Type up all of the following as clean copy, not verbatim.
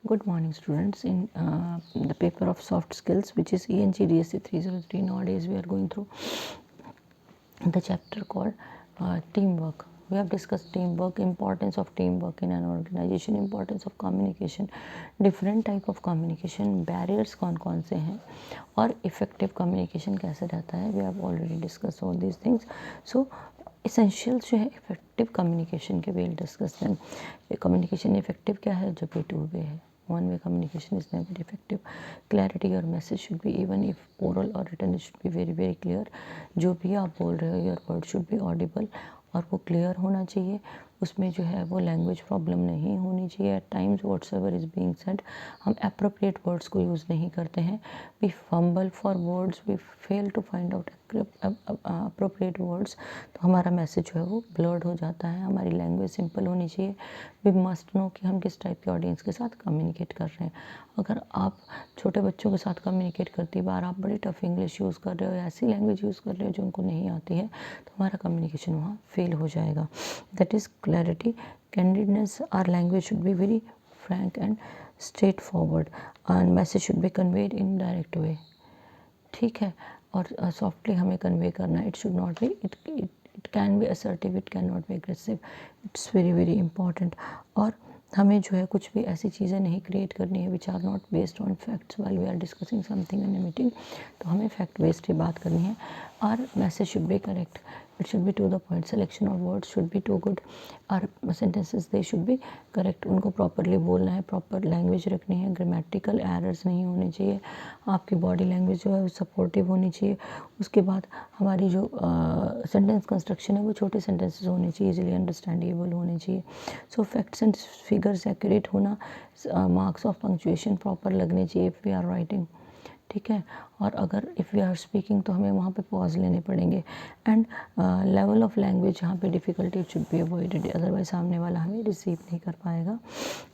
Good morning, students. In the paper of soft skills, which is ENG DSC 303, nowadays we are going through the chapter called teamwork. We have discussed teamwork, importance of teamwork in an organization, importance of communication, different type of communication, barriers कौन कौन से हैं और effective communication कैसे रहता है. We have already discussed all these things. So essentials जो है effective communication के we'll discuss them. Communication effective क्या है जब ये two way है. One way communication is never effective. Clarity your message should be, even if oral or written, it should be very very clear. जो भी आप बोल रहे हो your word should be audible और वो क्लियर होना चाहिए. उसमें जो है वो लैंग्वेज प्रॉब्लम नहीं होनी चाहिए. At times whatsoever is being said, हम अप्रोप्रिएट वर्ड्स को यूज़ नहीं करते हैं. We fumble for words, we fail to find out appropriate words. तो हमारा मैसेज जो है वो ब्लर्ड हो जाता है. हमारी लैंग्वेज सिंपल होनी चाहिए. वी मस्ट नो कि हम किस टाइप के ऑडियंस के साथ कम्युनिकेट कर रहे हैं. अगर आप छोटे बच्चों के साथ कम्युनिकेट करती बार आप बड़ी टफ इंग्लिश यूज़ कर रहे हो या ऐसी लैंग्वेज यूज़ कर रहे हो जो उनको नहीं आती है, तो हमारा कम्युनिकेशन वहाँ फेल हो जाएगा. That is clarity, candidness. Our language should be very frank and straightforward and message should be conveyed in direct way. ठीक है. और सॉफ्टली हमें कन्वे करना है. It should not be, it can be assertive, it can not be aggressive. It's very very important. और हमें जो है कुछ भी ऐसी चीज़ें नहीं क्रिएट करनी है which are not based on facts while we are discussing something in a meeting. तो हमें फैक्ट बेस्ड ही बात करनी है. और message should be correct, it should be to the point. Selection of words should be to good. और sentences they should be correct. उनको properly बोलना है, प्रॉपर लैंग्वेज रखनी है, ग्रामेटिकल एरर्स नहीं होने चाहिए. आपकी बॉडी लैंग्वेज जो है वो सपोर्टिव होनी चाहिए. उसके बाद हमारी जो सेंटेंस कंस्ट्रक्शन है वो छोटे सेंटेंसेस होने चाहिए, इजीली अंडरस्टैंडेबल होने चाहिए. सो फैक्ट्स एंड फिगर्स एक्यूरेट होना. मार्क्स ऑफ पंक्चुएशन प्रॉपर लगने चाहिए इफ़ वी आर राइटिंग. ठीक है. और अगर इफ़ वी आर स्पीकिंग तो हमें वहाँ पे पॉज लेने पड़ेंगे. एंड लेवल ऑफ लैंग्वेज जहाँ पे difficulty it should be avoided, otherwise सामने वाला हमें रिसीव नहीं कर पाएगा.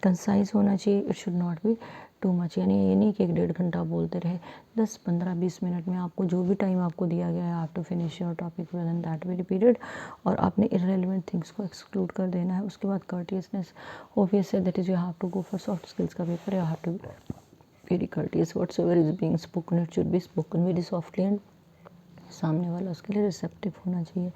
कंसाइज होना चाहिए. It should not B too much, यानी ये नहीं कि 1.5 घंटा बोलते रहे. 10, 15, 20 मिनट में आपको जो भी टाइम आपको दिया गया है, आप to finish your topic within that very period. और आपने इररेलेवेंट थिंग्स को एक्सक्लूड कर देना है. उसके बाद कर्टियसनेस, ऑब्वियस है, that is you have to go for soft skills का paper, you have to very courteous. Whatsoever is being spoken, it should be spoken very softly and सामने वाला उसके लिए रिसेप्टिव होना चाहिए.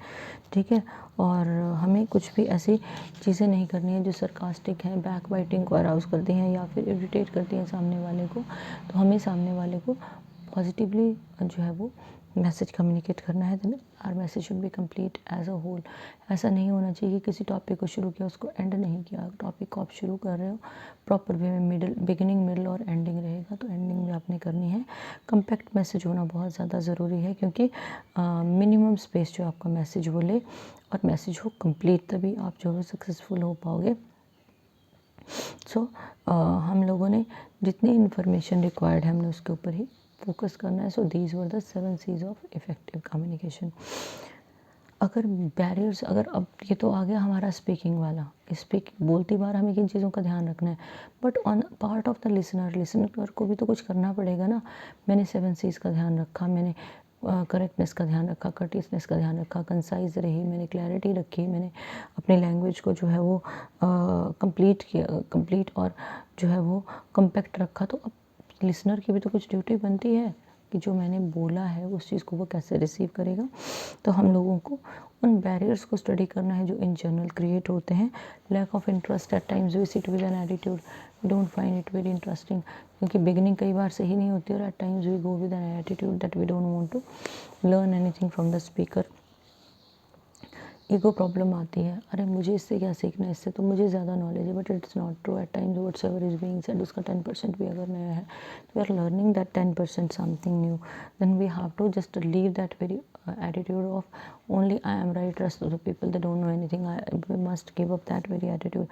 ठीक है. और हमें कुछ भी ऐसी चीज़ें नहीं करनी है जो सरकास्टिक हैं, बैक बाइटिंग को अराउज़ करती हैं या फिर इरिटेट करती हैं सामने वाले को. तो हमें सामने वाले को पॉजिटिवली जो है वो मैसेज कम्युनिकेट करना है. Then our message should be complete as a whole. ऐसा नहीं होना चाहिए किसी टॉपिक को शुरू किया उसको एंड नहीं किया. टॉपिक को आप शुरू कर रहे हो प्रॉपर वे में, मिडिल, बिगिनिंग, मिडिल और एंडिंग रहेगा, तो एंडिंग में आपने करनी है. कम्पैक्ट मैसेज होना बहुत ज़्यादा ज़रूरी है क्योंकि मिनिमम स्पेस जो आपका मैसेज वो ले और मैसेज हो कंप्लीट, तभी आप जो है सक्सेसफुल हो पाओगे. सो हम लोगों ने जितनी इन्फॉर्मेशन रिक्वायर्ड है हमने उसके ऊपर ही फोकस करना है. So these were the 7 C's of effective communication. अगर बैरियर्स, अगर अब ये तो आ गया हमारा स्पीकिंग वाला. बोलती बार हमें किन चीज़ों का ध्यान रखना है, but on part of the listener को भी तो कुछ करना पड़ेगा ना. मैंने 7 C's का ध्यान रखा, मैंने करेक्टनेस का ध्यान रखा, कर्टियसनेस का ध्यान रखा, कंसाइज रही, मैंने क्लैरिटी रखी, मैंने अपनी लैंग्वेज को जो है वो कंप्लीट किया, कंप्लीट और जो है वो कम्पैक्ट रखा. तो अब लिसनर की भी तो कुछ ड्यूटी बनती है कि जो मैंने बोला है उस चीज़ को वो कैसे रिसीव करेगा. तो हम लोगों को उन बैरियर्स को स्टडी करना है जो इन जनरल क्रिएट होते हैं. Lack of interest, at times we sit with an attitude, we don't find it very interesting, क्योंकि बिगिनिंग कई बार सही नहीं होती और at times we go with an attitude that we don't want to learn anything from the speaker. Ego problem आती है, अरे मुझे इससे क्या सीखना है, इससे तो मुझे ज़्यादा नॉलेज है, but it's not true. At times whatsoever is being said उसका 10% भी अगर नया है तो we are learning that 10% something new. Then we have to just leave that very attitude of only I am right, rest of the people they don't know anything. We must give up that very attitude.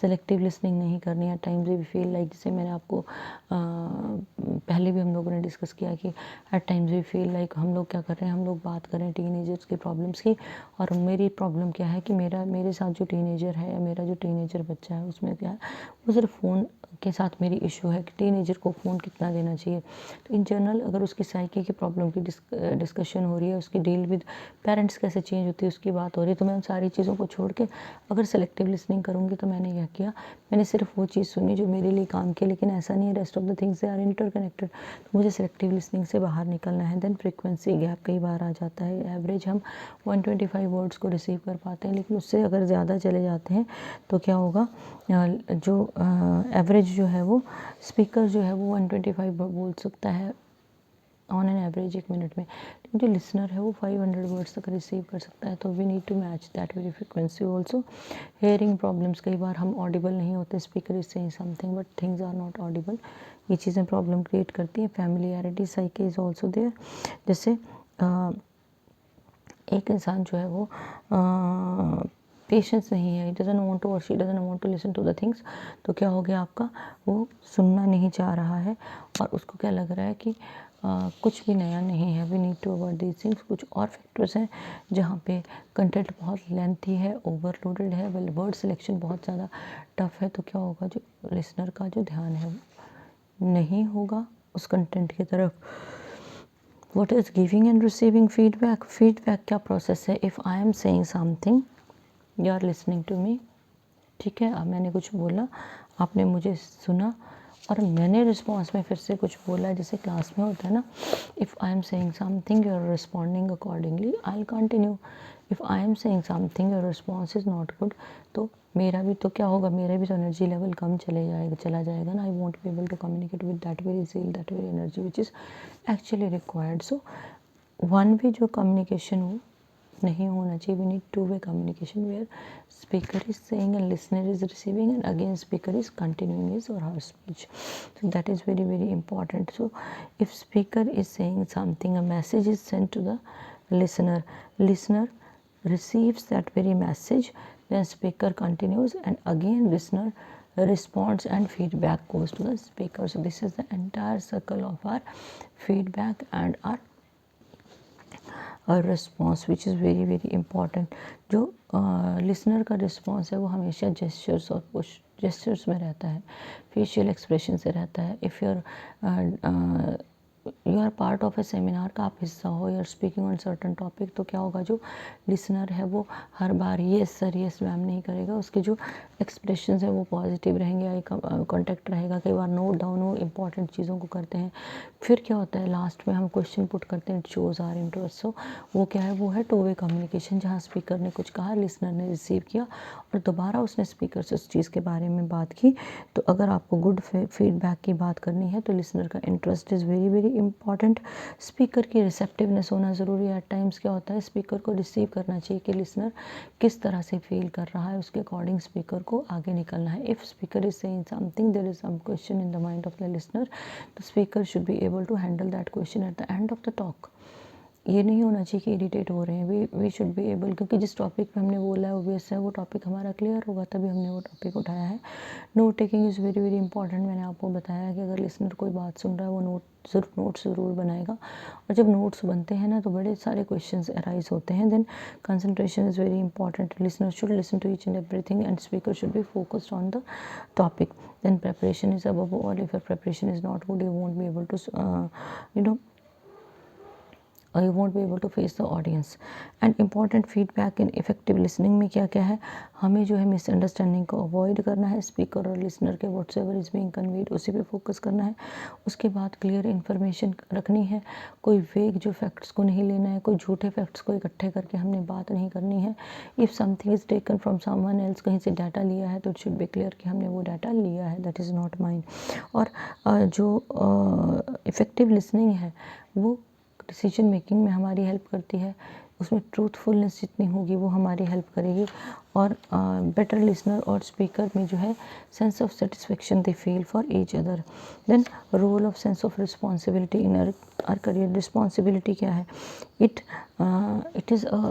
Selective listening नहीं करनी है. Times we feel like, जैसे मैंने आपको पहले भी हम लोगों ने डिस्कस किया कि at times we feel like हम लोग क्या कर रहे हैं, हम लोग बात करें टीनेजर्स की प्रॉब्लम्स की. और मेरी प्रॉब्लम क्या है कि मेरे साथ जो टीनेजर है या मेरा जो टीनेजर बच्चा है उसमें क्या है, वो सिर्फ फ़ोन के साथ मेरी इशू है कि टीनेजर को फ़ोन कितना देना चाहिए। तो इन जनरल अगर उसकी साइकी की प्रॉब्लम की डिस्कशन हो रही है, उसकी डील विद पेरेंट्स कैसे चेंज होती है उसकी बात हो रही है, तो मैं उन सारी चीज़ों को छोड़ के अगर सेलेक्टिव लिसनिंग करूँगी तो मैंने क्या किया, मैंने सिर्फ वो चीज़ सुनी जो मेरे लिए काम की, लेकिन ऐसा नहीं है rest of the things they are interconnected. तो मुझे सेलेक्टिव लिसनिंग से बाहर निकलना है। देन फ्रीक्वेंसी गैप कई बार आ जाता है। एवरेज हम 125 वर्ड्स को रिसीव कर पाते हैं, लेकिन उससे अगर ज़्यादा चले जाते हैं तो क्या होगा, जो एवरेज जो है वो स्पीकर जो है वो 125 बोल सकता है ऑन एन एवरेज 1 मिनट में, लेकिन जो लिसनर है वो 500 वर्ड्स तक रिसीव कर सकता है। तो we need to match that very frequency also. Hearing problems, कई बार हम ऑडिबल नहीं होते, speaker is saying something but things are not audible, ये चीज़ें प्रॉब्लम क्रिएट करती हैं। Familiarity psyche is also there. जैसे एक इंसान जो है वो पेशेंस नहीं है, डजन वांट टू और she doesn't want to listen to the things, तो क्या हो गया आपका, वो सुनना नहीं चाह रहा है और उसको क्या लग रहा है कि कुछ भी नया नहीं है। We need to avoid these things. कुछ और फैक्टर्स हैं जहाँ पे कंटेंट बहुत लेंथी है, ओवरलोडेड है, वर्ड सिलेक्शन बहुत ज़्यादा टफ है, तो क्या होगा, जो लिसनर का जो ध्यान है नहीं होगा उस कंटेंट की तरफ। What is giving and receiving feedback? Feedback क्या प्रोसेस है? If I am saying something, you are listening to me, ठीक है, अब मैंने कुछ बोला, आपने मुझे सुना और मैंने रिस्पॉन्स में फिर से कुछ बोला, जैसे क्लास में होता है ना, if I am saying something you are responding accordingly, I will continue. If I am saying something your response is not good, तो मेरा भी तो क्या होगा, मेरा भी तो एनर्जी लेवल कम चला जाएगा ना। I won't be able to communicate with that very zeal, that very energy which is actually required. So one way जो कम्युनिकेशन हो नहीं होना चाहिए। We need two way communication where speaker is saying and listener is receiving, and again speaker is continuing his or her speech. So that is very very important. So if speaker is saying something, a message is sent to the listener receives that very message, then speaker continues and again listener responds and feedback goes to the speaker. So this is the entire circle of our feedback and our response which is very very important. जो listener का response है वो हमेशा gestures और push gestures में रहता है, facial expression से रहता है। If you are part of a seminar का आप हिस्सा हो, you are speaking on certain topic, तो क्या होगा, जो लिसनर है वो हर बार येस सर येस मैम नहीं करेगा, उसके जो एक्सप्रेशन है वो पॉजिटिव रहेंगे, आई कॉन्टेक्ट रहेगा। कई बार नोट डाउन वो इंपॉर्टेंट चीज़ों को करते हैं। फिर क्या होता है, लास्ट में हम क्वेश्चन पुट करते हैं, इट शोज़ आर इंटरेस्ट। सो वो क्या है, वो है टू वे कम्युनिकेशन, जहाँ स्पीकर ने कुछ कहा, लिसनर ने रिसीव किया और दोबारा उसने स्पीकर से उस चीज़ के बारे में बात की। तो अगर आपको गुड फीडबैक की बात करनी है तो लिसनर का interest is very very important. Speaker की रिसेप्टिवनेस होना ज़रूरी है। एट टाइम्स क्या होता है, स्पीकर को रिसीव करना चाहिए कि लिसनर किस तरह से फील कर रहा है, उसके अकॉर्डिंग स्पीकर को आगे निकलना है। If speaker is saying something, there is some question in the mind of the listener, the speaker should be able to handle that question at the end of the talk. ये नहीं होना चाहिए कि irritate हो रहे हैं, we should be able, क्योंकि जिस टॉपिक पे हमने बोला है ओबियस है वो टॉपिक हमारा क्लियर होगा तभी हमने वो टॉपिक उठाया है। Note taking is very very important. मैंने आपको बताया कि अगर लिसनर कोई बात सुन रहा है वो नोट्स ज़रूर बनाएगा, और जब नोट्स बनते हैं ना तो बड़े सारे क्वेश्चंस अराइज होते हैं। Then concentration is very important. Listener should listen to each and everything and speaker should be focused on the topic. Then preparation is above all. If your preparation is not good, you won't be able to or you won't be able to face the audience. And important feedback in effective listening में क्या क्या है, हमें जो है misunderstanding को avoid करना है, स्पीकर और लिसनर के व्हाट्सएवर इज़ बीइंग कन्वेड उसी पे फोकस करना है। उसके बाद क्लियर इन्फॉर्मेशन रखनी है, कोई वेग जो फैक्ट्स को नहीं लेना है, कोई झूठे फैक्ट्स को इकट्ठे करके हमने बात नहीं करनी है। If something is taken from someone else, कहीं से डाटा लिया है तो इट शुड बी क्लियर कि हमने वो डाटा लिया है, दैट इज़ नॉट माइन। और जो इफ़ेक्टिव लिसनिंग है वो डिसीजन मेकिंग में हमारी हेल्प करती है, उसमें ट्रूथफुलनेस जितनी होगी वो हमारी हेल्प करेगी। और बेटर लिसनर और स्पीकर में जो है sense of satisfaction they feel for each other. Then role of sense of responsibility in our career. Responsibility क्या है, it is a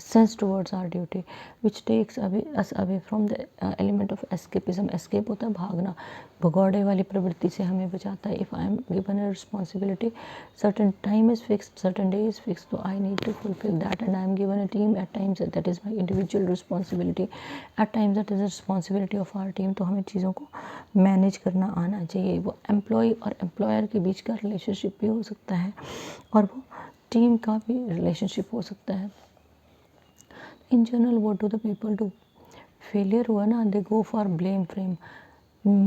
sense towards our duty which takes us away from the element of escapism. escape होता है भागना, भगौड़े वाली प्रवृत्ति से हमें बचाता है. if I am given a responsibility, certain time is fixed, certain day is fixed, so I need to fulfill that, and I am given a team. at times that is my individual responsibility, at times that is the responsibility of our team. तो हमें चीज़ों को manage करना आना चाहिए. वो employ और employer के बीच का रिलेशनशिप भी हो सकता है और वो टीम का भी रिलेशनशिप हो सकता है. In general what do the people do? Failure हुआ ना, they go for blame frame.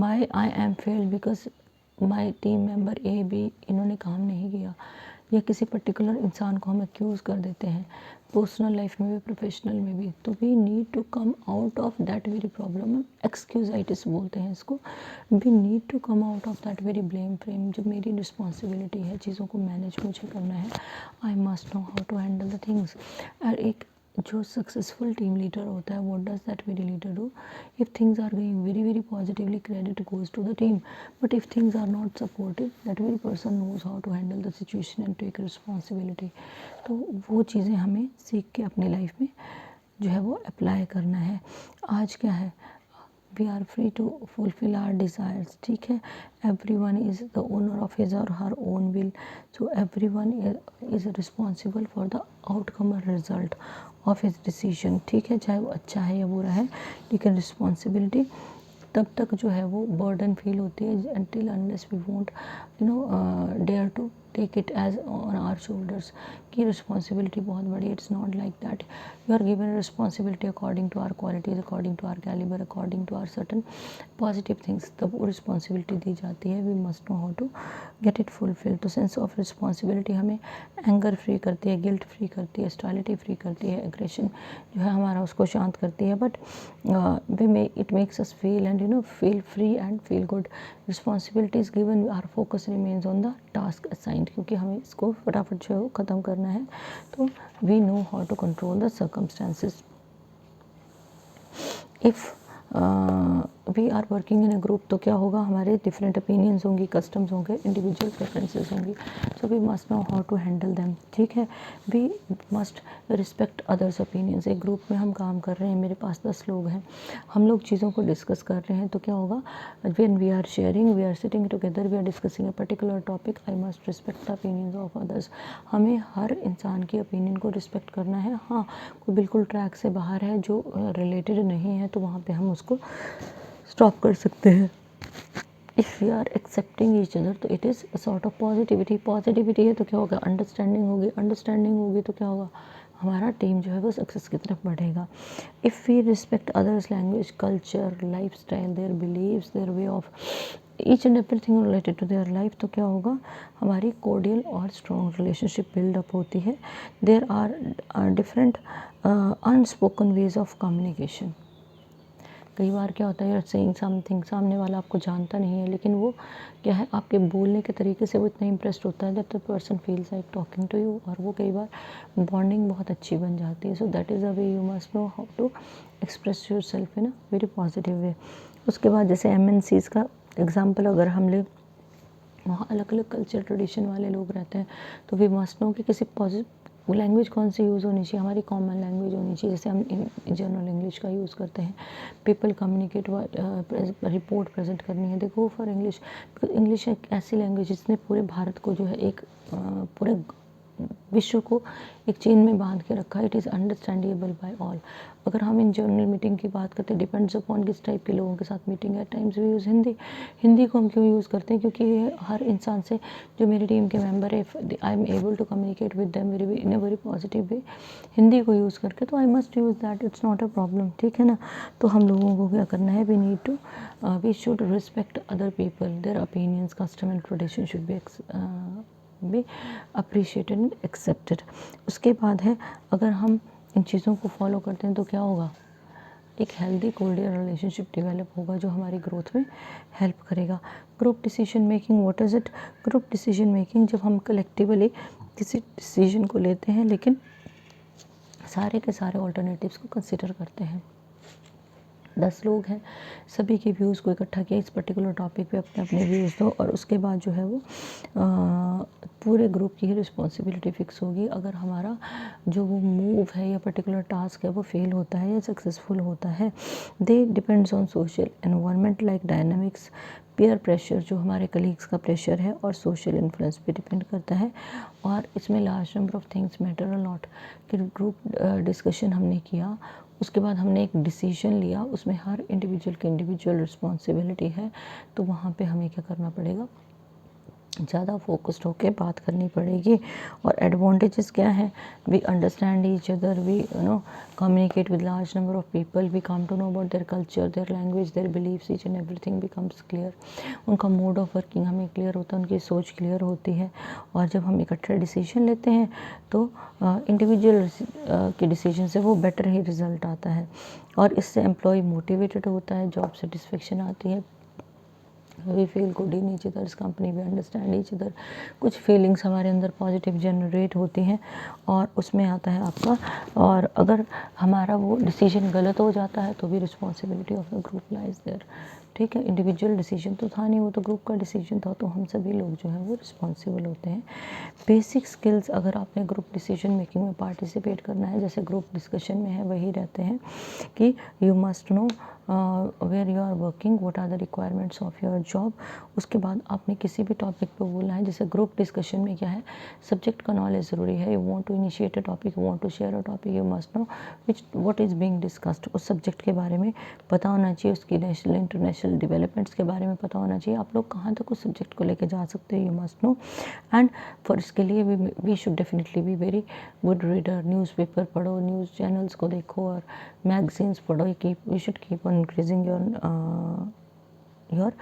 I am failed because my team member A B इन्होंने काम नहीं किया, या किसी पर्टिकुलर इंसान को हम एक्यूज़ कर देते हैं, पर्सनल लाइफ में भी प्रोफेशनल में भी. तो we need to come out of that very problem. Excusitis बोलते हैं इसको. We need to come out of that very blame frame. जब मेरी रिस्पॉन्सिबिलिटी है, चीज़ों को मैनेज मुझे करना है, I must know how to handle the things. और एक जो सक्सेसफुल टीम लीडर होता है, what does that very leader do? If things are going very very positively, credit goes to the team. But if things are not supportive, that very person knows how to handle the situation and take responsibility. तो वो चीज़ें हमें सीख के अपनी life में जो है वो अप्लाई करना है. आज क्या है? We are free to fulfil our desires. ठीक है, every one is the owner of his or her own will. So every one is responsible for the outcome or result of his decision. ठीक है, चाहे वो अच्छा है या बुरा है, लेकिन रिस्पॉन्सिबिलिटी तब तक जो है वो बर्डन फील होती है until unless we won't dare to take it as on our shoulders कि रिस्पॉन्सिबिलिटी बहुत बड़ी. It's not like that. You are given responsibility according to our qualities, according to our calibre, according to our certain positive things. तब वो responsibility दी जाती है. We must know how to get it fulfil. तो sense of responsibility हमें anger free करती है, guilt free करती है, स्टाइलिटी फ्री करती है, एग्रेशन जो है हमारा उसको शांत करती है. But it makes us feel and feel free and feel good. Responsibility is given, our focus remains on the task assigned, क्योंकि हमें इसको फटाफट जो है वो ख़त्म करना है. तो we know how to control the circumstances. If we are working in a group, तो क्या होगा? हमारे डिफरेंट ओपिनियंस होंगी, कस्टम्स होंगे, इंडिविजुअल प्रेफरेंसेस होंगी. So we must know how to handle them. ठीक है, we must respect others opinions. एक ग्रुप में हम काम कर रहे हैं, मेरे पास 10 लोग हैं, हम लोग चीज़ों को डिस्कस कर रहे हैं, तो क्या होगा? When we are sharing, we are sitting together, we are discussing a particular topic, I must respect the opinions of others. हमें हर इंसान की ओपिनियन को रिस्पेक्ट करना है. हाँ, कोई बिल्कुल ट्रैक से बाहर है, जो रिलेटेड नहीं है, तो वहाँ पे हम उसको स्टॉप कर सकते हैं. If we are accepting each other, तो it is sort of positivity. Positivity है तो क्या होगा? अंडरस्टैंडिंग होगी. अंडरस्टैंडिंग होगी तो क्या होगा? हमारा टीम जो है वो सक्सेस की तरफ बढ़ेगा. If we respect others language, culture, life style, their beliefs, their way of each and everything related to their life, तो क्या होगा? हमारी कोर्डियल और स्ट्रॉन्ग रिलेशनशिप बिल्डअप होती है. There are different unspoken ways of communication. कई बार क्या होता है, यार सेइंग समथिंग, सामने वाला आपको जानता नहीं है, लेकिन वो क्या है, आपके बोलने के तरीके से वो इतना इम्प्रेस्ड होता है that the person feels like talking to you, और वो कई बार बॉन्डिंग बहुत अच्छी बन जाती है. So that is a way you must know how to express your self in a very positive way. उसके बाद जैसे MNCs का एग्जाम्पल अगर हम ले, वहाँ अलग अलग कल्चर ट्रेडिशन वाले लोग रहते हैं, तो वी मस्ट नो कि किसी पॉजिटिव लैंग्वेज कौन सी यूज़ होनी चाहिए. हमारी कॉमन लैंग्वेज होनी चाहिए. जैसे हम जनरल इंग्लिश का यूज़ करते हैं. पीपल कम्युनिकेट, रिपोर्ट प्रेजेंट करनी है, they go for English, because English एक ऐसी लैंग्वेज जिसने पूरे भारत को जो है एक पूरे विश्व को एक चेन में बांध के रखा. It is understandable by all. अगर हम इन जर्नल मीटिंग की बात करते हैं, डिपेंड्स अपॉन किस टाइप के लोगों के साथ मीटिंग है. Times we use Hindi. Hindi को हम क्यों यूज़ करते हैं? क्योंकि ये हर इंसान से, जो मेरी टीम के मेंबर है, I am able to communicate with them very in a very positive way, Hindi को यूज़ करके, तो I must use that. It's not a problem. ठीक है ना. तो हम लोगों को क्या करना है? We should respect other people, their opinions, custom and tradition should be appreciated and accepted. उसके बाद है, अगर हम इन चीज़ों को फॉलो करते हैं तो क्या होगा? एक हेल्दी कोर्डियल रिलेशनशिप डेवलप होगा, जो हमारी ग्रोथ में हेल्प करेगा. Group decision making, what is it? Group decision making, जब हम कलेक्टिवली किसी डिसीजन को लेते हैं, लेकिन सारे के सारे ऑल्टरनेटिव्स को कंसिडर करते हैं. 10 लोग हैं, सभी के व्यूज़ को इकट्ठा किया, इस पर्टिकुलर टॉपिक पे अपने अपने व्यूज़ दो, और उसके बाद जो है वो पूरे ग्रुप की ही रिस्पॉन्सिबिलिटी फ़िक्स होगी। अगर हमारा जो वो मूव है या पर्टिकुलर टास्क है वो फेल होता है या सक्सेसफुल होता है, they depends on social environment like dynamics, peer pressure जो हमारे कलीग्स का प्रेशर है, और सोशल इन्फ्लुएंस पे डिपेंड करता है। और इसमें large number of things matter a lot. कि ग्रुप डिस्कशन हमने किया, उसके बाद हमने एक डिसीजन लिया, उसमें हर इंडिविजुअल की इंडिविजुअल रिस्पॉन्सिबिलिटी है, तो वहाँ पे हमें क्या करना पड़ेगा, ज़्यादा फोकस्ड होकर बात करनी पड़ेगी। और एडवांटेजेस क्या हैं, we understand each other, we communicate with large number of people, we come to know about their culture, their language, their beliefs, each and everything becomes clear. उनका मोड ऑफ वर्किंग हमें clear होता है, उनकी सोच clear होती है। और जब हम इकट्ठे डिसीजन लेते हैं तो इंडिविजुअल के डिसीजन से वो बेटर ही रिजल्ट आता है, और इससे एम्प्लॉय मोटिवेटेड होता है, जॉब सेटिस्फेक्शन आती है, we feel good in each others company, we understand each other. कुछ फीलिंग्स हमारे अंदर पॉजिटिव जनरेट होती हैं, और उसमें आता है आपका, और अगर हमारा वो डिसीजन गलत हो जाता है तो भी responsibility of the group lies there. ठीक है, इंडिविजुअल डिसीजन तो था नहीं, वो तो ग्रुप का डिसीजन था, तो हम सभी लोग जो है वो रिस्पॉन्सिबल होते हैं। बेसिक स्किल्स, अगर आपने ग्रुप डिसीजन मेकिंग में पार्टिसिपेट करना है, जैसे ग्रुप डिस्कशन में है, वही रहते हैं कि you must know where you are working, what are the requirements of your job. उसके बाद आपने किसी भी टॉपिक पे बोलना है, जैसे ग्रुप डिस्कशन में क्या है, सब्जेक्ट का नॉलेज ज़रूरी है। You want to initiate a topic, you want to share a topic, you must know which what is being discussed. उस सब्जेक्ट के बारे में पता होना चाहिए, उसकी नेशनल इंटरनेशनल डेवलपमेंट्स के बारे में पता होना चाहिए, आप लोग कहाँ तक उस सब्जेक्ट को लेके जा सकते हैं, you must know. And for इसके लिए we should definitely be very good reader, newspaper पढ़ो, न्यूज़ चैनल्स को देखो, और मैगजीन्स पढ़ो। You should keep on increasing your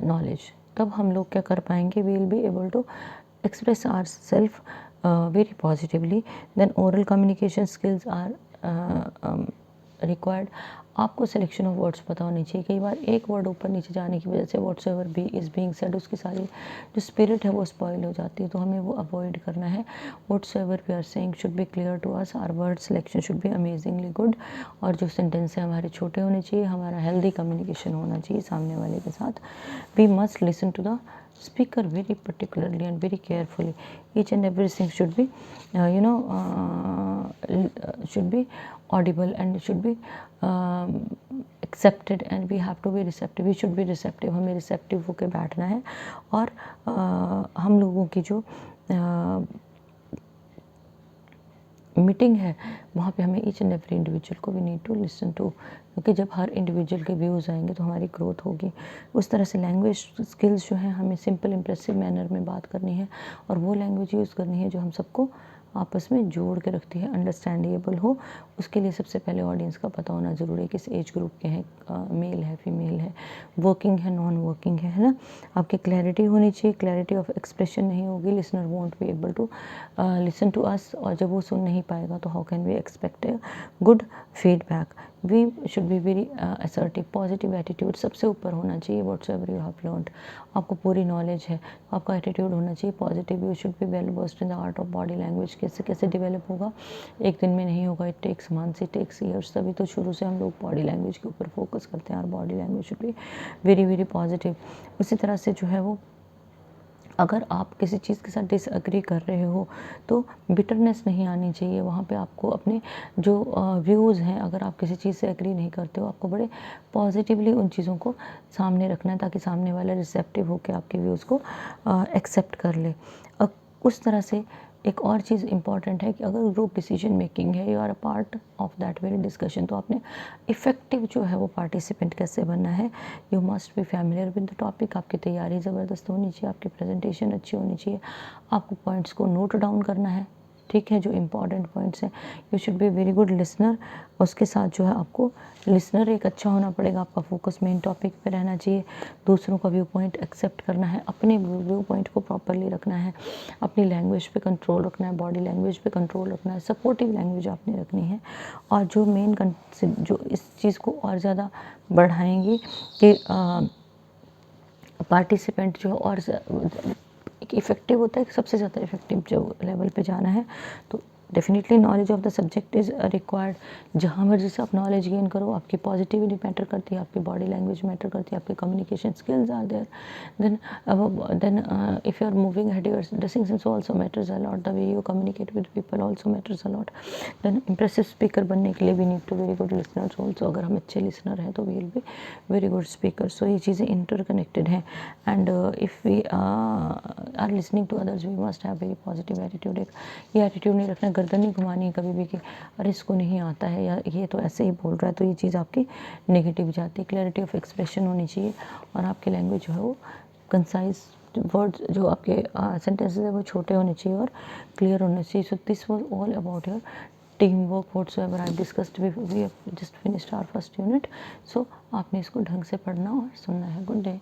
knowledge. तब हम लोग क्या कर पाएंगे, we will be able to express our self very positively. Then oral communication skills are required. आपको सिलेक्शन ऑफ वर्ड्स पता होनी चाहिए। कई बार एक वर्ड ऊपर नीचे जाने की वजह से what's ever be is being said, उसकी सारी जो स्पिरिट है वो स्पॉइल हो जाती है, तो हमें वो अवॉइड करना है। Whatever we are saying should be clear to us, our word selection should be amazingly good, और जो सेंटेंस है हमारे छोटे होने चाहिए, हमारा हेल्दी कम्युनिकेशन होना चाहिए सामने वाले के साथ। We must listen to the speaker very particularly and very carefully. Each and everything should be should be audible and should be accepted, and we have to be receptive. We should be receptive, हमें receptive होकर बैठना है। और हम लोगों की जो meeting है वहाँ पे हमें ईच एंड एवरी इंडिविजुअल को we need to listen to, क्योंकि जब हर इंडिविजुअल के व्यूज़ आएंगे तो हमारी ग्रोथ होगी। उस तरह से लैंग्वेज स्किल्स जो है, हमें सिंपल इंप्रेसिव मैनर में बात करनी है, और वो लैंग्वेज यूज़ करनी है जो हम सबको आपस में जोड़ के रखती है, अंडरस्टैंडेबल हो। उसके लिए सबसे पहले ऑडियंस का पता होना ज़रूरी है, किस एज ग्रुप के हैं, मेल है, फीमेल है, वर्किंग है, नॉन वर्किंग है ना। आपकी क्लैरिटी होनी चाहिए, क्लैरिटी ऑफ एक्सप्रेशन नहीं होगी, listener won't be able to listen to us, और जब वो सुन नहीं पाएगा तो how can we expect a good feedback. We should be very assertive, positive attitude सबसे ऊपर होना चाहिए। Whatever you have learned, आपको पूरी नॉलेज है, आपका एटीट्यूड होना चाहिए positive. You should be well versed in the art of body language. कैसे कैसे डेवलप होगा, एक दिन में नहीं होगा, it takes months, it takes years. तभी तो शुरू से हम लोग बॉडी लैंग्वेज के ऊपर फोकस करते हैं, और body language should be very very positive. उसी तरह से जो है वो, अगर आप किसी चीज़ के साथ डिसएग्री कर रहे हो तो बिटरनेस नहीं आनी चाहिए वहाँ पे। आपको अपने जो व्यूज़ हैं, अगर आप किसी चीज़ से एग्री नहीं करते हो, आपको बड़े पॉजिटिवली उन चीज़ों को सामने रखना है, ताकि सामने वाला रिसेप्टिव होकर आपके व्यूज़ को एक्सेप्ट कर ले। उस तरह से एक और चीज़ इम्पॉर्टेंट है कि अगर ग्रुप डिसीजन मेकिंग है, you are a part of that very discussion, तो आपने इफ़ेक्टिव जो है वो पार्टिसिपेंट कैसे बनना है। You must be familiar with the topic, आपकी तैयारी ज़बरदस्त होनी चाहिए, आपकी प्रेजेंटेशन अच्छी होनी चाहिए, आपको पॉइंट्स को नोट डाउन करना है, ठीक है, जो इम्पॉर्टेंट पॉइंट्स हैं। You should be very good listener, उसके साथ जो है आपको लिसनर एक अच्छा होना पड़ेगा, आपका फोकस मेन टॉपिक पे रहना चाहिए, दूसरों का व्यू पॉइंट एक्सेप्ट करना है, अपने व्यू पॉइंट को प्रॉपरली रखना है, अपनी लैंग्वेज पे कंट्रोल रखना है, बॉडी लैंग्वेज पे कंट्रोल रखना है, सपोर्टिव लैंग्वेज आपने रखनी है। और जो मेन जो इस चीज़ को और ज़्यादा बढ़ाएंगी कि पार्टिसिपेंट जो और इफ़ेक्टिव होता है, सबसे ज़्यादा इफ़ेक्टिव जो लेवल पे जाना है, तो definitely knowledge of the subject is required. जहाँ मर्जी से आप नॉलेज गेन करो, आपकी पॉजिटिविटी मैटर करती है, आपकी बॉडी लैंग्वेज मैटर करती है, आपके communication skills are there. Then if you are moving head, your dressing sense also matters a lot, the way you communicate with people also matters a lot. Then impressive speaker बनने के लिए we need to very good listeners also. अगर हम अच्छे listener हैं तो we will be very good speaker. So ये चीज़ें इंटरकनेक्टेड हैं। And if we are listening to others, we must have very positive attitude. एक ये एटीट्यूड नहीं रखना, गर्दन नहीं घुमानी है कभी भी कि अरे इसको नहीं आता है या ये तो ऐसे ही बोल रहा है, तो ये चीज़ आपकी नेगेटिव जाती है। क्लैरिटी ऑफ एक्सप्रेशन होनी चाहिए और आपकी लैंग्वेज जो है वो कंसाइज, वर्ड्स जो आपके सेंटेंसेस है वो छोटे होने चाहिए और क्लियर होने चाहिए। So this was all about your team work whatsoever I discussed. We have just finished our first unit. So आपने इसको ढंग से पढ़ना और सुनना है। Good day.